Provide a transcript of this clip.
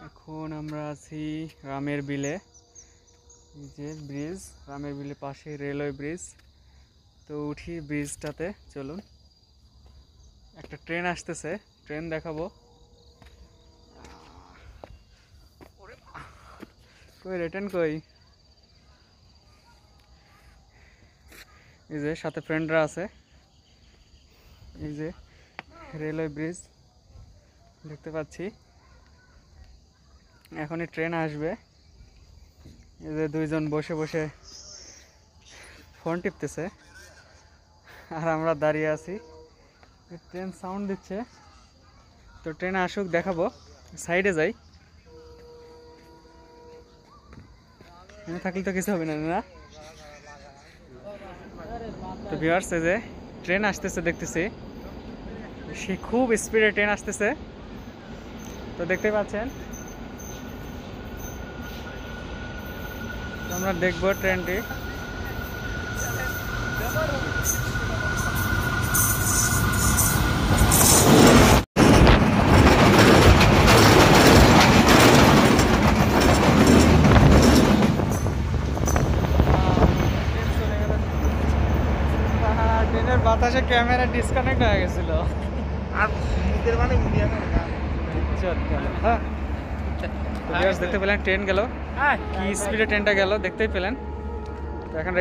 এখন আমরা আছি রামের বিলে। এই যে ব্রিজ, রামের বিলের পাশে রেলওয়ে ব্রিজ। তো উঠি ব্রিজটাতে, চলুন। একটা ট্রেন আসতেছে, ট্রেন দেখাবো। কই রিটার্ন কই? এই যে সাথে ফ্রেন্ডরা আছে। এই যে রেলওয়ে ব্রিজ দেখতে পাচ্ছি, এখনই ট্রেন আসবে। এই যে দুইজন বসে বসে ফোন টিপতেছে আর আমরা দাঁড়িয়ে আছি। ট্রেন সাউন্ড দিচ্ছে, তো ট্রেন আসুক দেখাবো। সাইডে যাই, এখানে থাকলে তো কিছু হবে না না। তো ভিউয়ার্স, এই যে ট্রেন আসতেছে দেখতেছি, সে খুব স্পিডে ট্রেন আসতেছে। তো দেখতে পাচ্ছেন, তো আমরা দেখবো ট্রেনটি। ট্রেনের বাতাসে ক্যামেরা ডিসকানেক্ট হয়ে গেছিল। আর মুখের মানে হ্যাঁ, দেখতে পেলেন ট্রেন গেল, কি স্পিডে ট্রেনটা গেল দেখতেই পেলেন। তো এখন রেখে